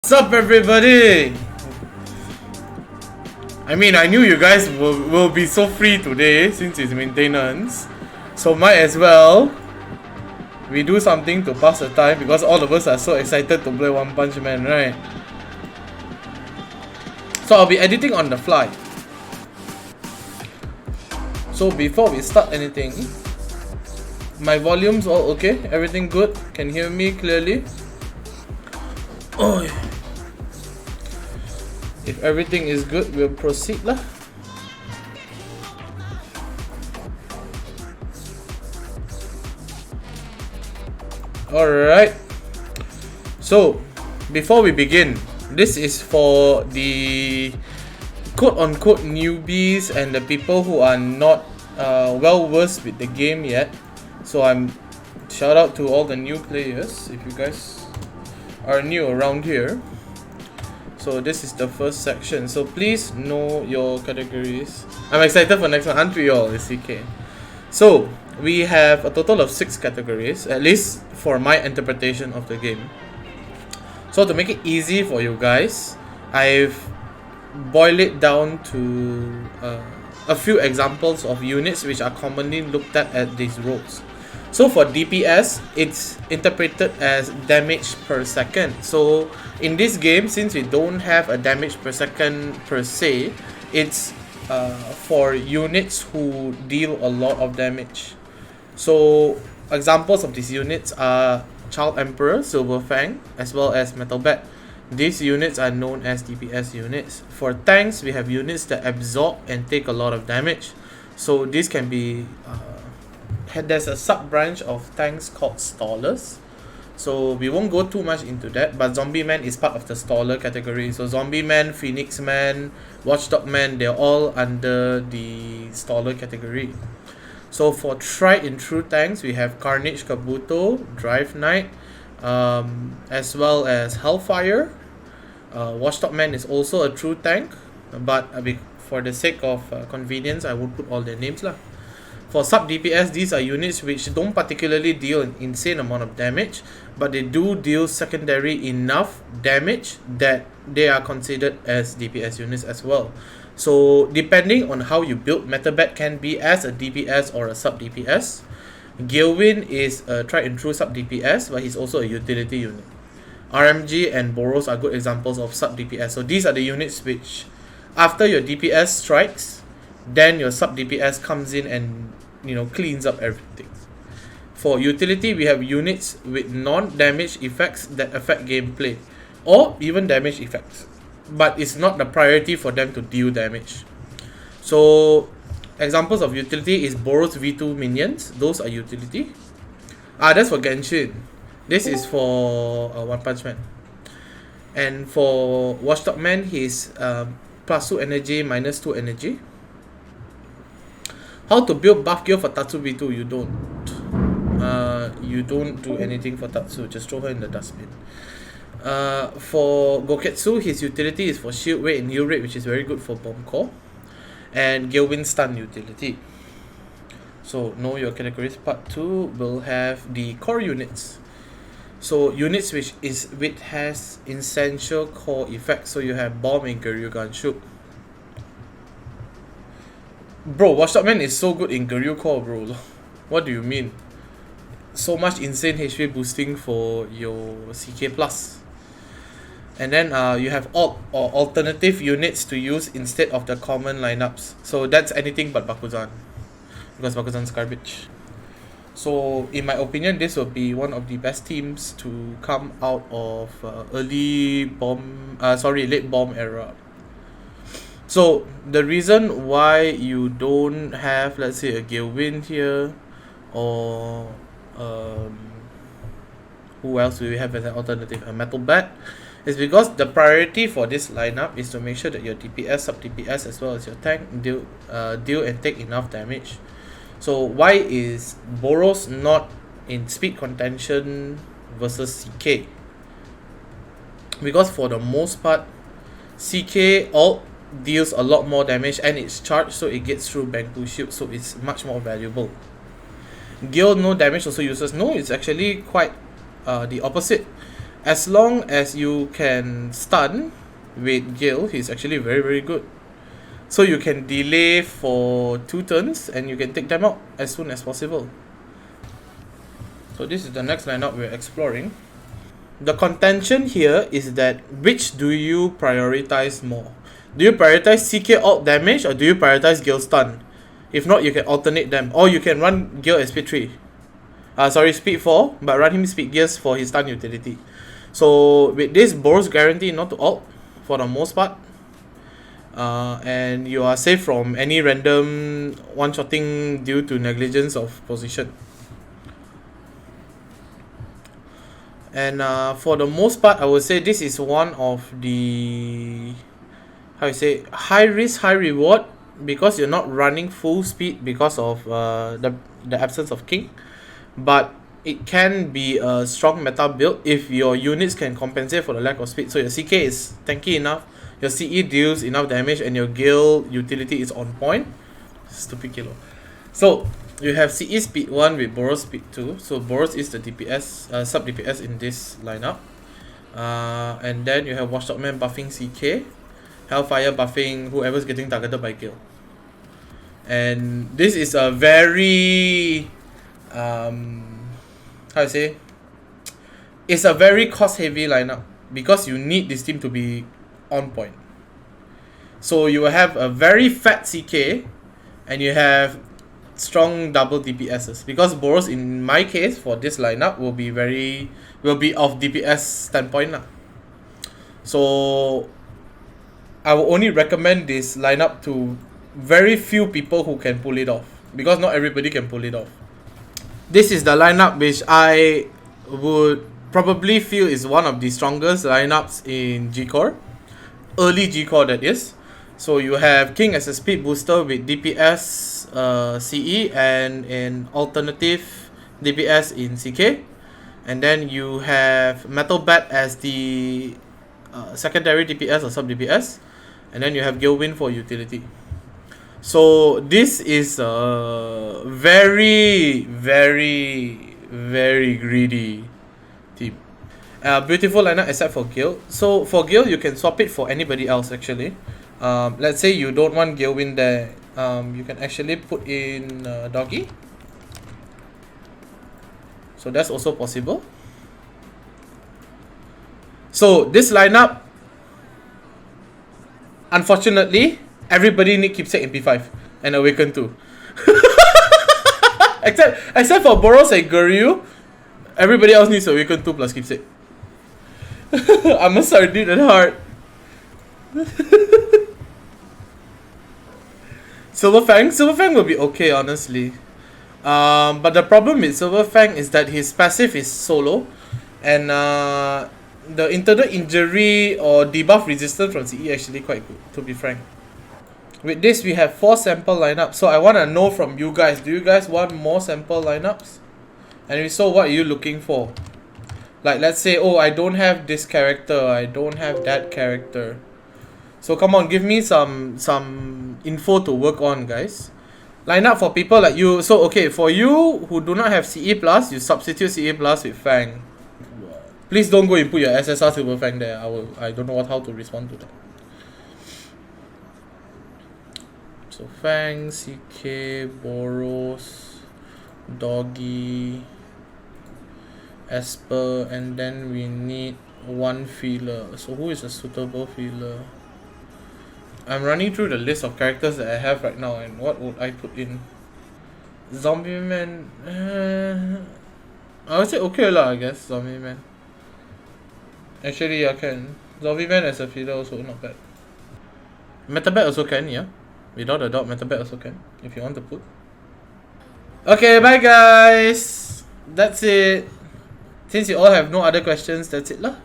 What's up, everybody? I mean, I knew you guys will be so free today since it's maintenance, so might as well we do something to pass the time because all of us are so excited to play One Punch Man, right? So I'll be editing on the fly. So before we start anything, my volume's all okay? Everything good? Can hear me clearly? Oh. If everything is good, we'll proceed lah. Alright. So, before we begin, this is for the quote-unquote newbies and the people who are not well-versed with the game yet. So shout out to all the new players if you guys are new around here. So this is the first section. So please know your categories. I'm excited for next one. Aren't we all? It's CK. So we have a total of 6 categories, at least for my interpretation of the game. So to make it easy for you guys, I've boiled it down to a few examples of units which are commonly looked at these roles. So for DPS, it's interpreted as damage per second. So in this game, since we don't have a damage per second per se, it's for units who deal a lot of damage. So examples of these units are Child Emperor, Silver Fang, as well as Metal Bat. These units are known as DPS units. For tanks, we have units that absorb and take a lot of damage. So this can be there's a sub branch of tanks called stallers. So we won't go too much into that, but Zombie Man is part of the staller category. So Zombie Man, Phoenix Man, Watchdog Man, they're all under the staller category. So for tried and true tanks, we have Carnage Kabuto, Drive Knight, as well as Hellfire. Watchdog Man is also a true tank, but for the sake of convenience, I won't put all their names lah. For sub DPS, these are units which don't particularly deal an insane amount of damage, but they do deal secondary enough damage that they are considered as DPS units as well. So depending on how you build, Metabat can be as a DPS or a sub DPS. Geryu is a tried and true sub DPS, but he's also a utility unit. RMG and Boros are good examples of sub DPS. So these are the units which, after your DPS strikes, then your sub DPS comes in and cleans up everything. For utility, we have units with non-damage effects that affect gameplay, or even damage effects, but it's not the priority for them to deal damage. So examples of utility is Boros V2 minions. Those are utility. That's for Genshin. This is for One Punch Man. And for Watchdog Man, he's +2 energy, -2 energy. How to build buff gear for Tatsu V2? You don't. You don't do anything for Tatsu. Just throw her in the dustbin. For Goketsu, his utility is for shield rate and heal rate, which is very good for bomb core. And Geryu stun utility. So know your categories. Part 2 will have the core units. So units which has essential core effects. So you have bomb and Geryu Ganshu. Bro, Watchdog Man is so good in Geryu core, bro. What do you mean? So much insane HP boosting for your CK+. And then you have alt or alternative units to use instead of the common lineups. So that's anything but Bakuzan, because Bakuzan's garbage. So in my opinion, this will be one of the best teams to come out of late bomb era. So the reason why you don't have, let's say, a Geryu here, or who else do we have as an alternative? A Metal Bat, is because the priority for this lineup is to make sure that your DPS, sub DPS, as well as your tank deal and take enough damage. So why is Boros not in speed contention versus CK? Because for the most part, CK ult deals a lot more damage and it's charged, so it gets through Banku shield, so it's much more valuable. Gil no damage also uses. No, it's actually quite the opposite. as long as you can stun with Gale, he's actually very, very good. So you can delay for 2 turns and you can take them out as soon as possible. So this is the next lineup we're exploring. The contention here is that which do you prioritize more? Do you prioritize CK alt damage or do you prioritize Gale stun? If not, you can alternate them. Or you can run Gale as speed 3. Speed 4, but run him speed gears for his stun utility. So with this, Boros guarantee not to alt for the most part. And you are safe from any random one-shotting due to negligence of position. And for the most part, I would say this is one of the high risk, high reward, because you're not running full speed because of the absence of king. But it can be a strong meta build if your units can compensate for the lack of speed. So your CK is tanky enough, your CE deals enough damage, and your Gale utility is on point. Stupid kilo. So you have CE speed 1 with Boros speed 2. So Boros is the DPS, sub DPS in this lineup. And then you have Watchdog Man buffing CK, Hellfire buffing whoever's getting targeted by Gale. And this is a very it's a very cost heavy lineup because you need this team to be on point. So you will have a very fat CK and you have strong double DPSs, because Boros in my case for this lineup will be of DPS standpoint lah. So I will only recommend this lineup to very few people who can pull it off, because not everybody can pull it off. This is the lineup which I would probably feel is one of the strongest lineups in G-Core. Early G-Core, that is. So you have King as a speed booster with DPS CE and an alternative DPS in CK. And then you have Metal Bat as the secondary DPS or sub DPS. And then you have Gilwin for utility. So this is a very, very, very greedy team. Beautiful lineup except for Gale. So for Gale, you can swap it for anybody else actually. Let's say you don't want Gilwin there. You can actually put in Doggy. So that's also possible. So this lineup, unfortunately, everybody need Keepsake in P5 and Awaken 2. except for Boros and Geryu, everybody else needs Awaken 2 plus Keepsake. I'm a sardine at heart. Silverfang will be okay, honestly. But the problem with Silverfang is that his passive is solo, and the internal injury or debuff resistance from CE actually quite good, to be frank. With this, we have 4 sample lineups. So I want to know from you guys, do you guys want more sample lineups? And if so, what are you looking for? Like, let's say, oh, I don't have this character, I don't have that character. So come on, give me some info to work on, guys. Lineup for people like you. So okay, for you who do not have CE+, you substitute CE+ with Fang. Please don't go and put your SSR Silverfang there. I don't know how to respond to that. So Fang, CK, Boros, Doggy, Esper, and then we need 1 feeler. So who is a suitable feeler? I'm running through the list of characters that I have right now, and what would I put in? Zombie Man, I would say okay lah, I guess. Zombie Man. Actually, I can. Zombie Man as a feeler also not bad. Metabat also can, yeah. Without a doubt, Metabat also can, if you want to put. Okay, bye guys. That's it. Since you all have no other questions, that's it lah.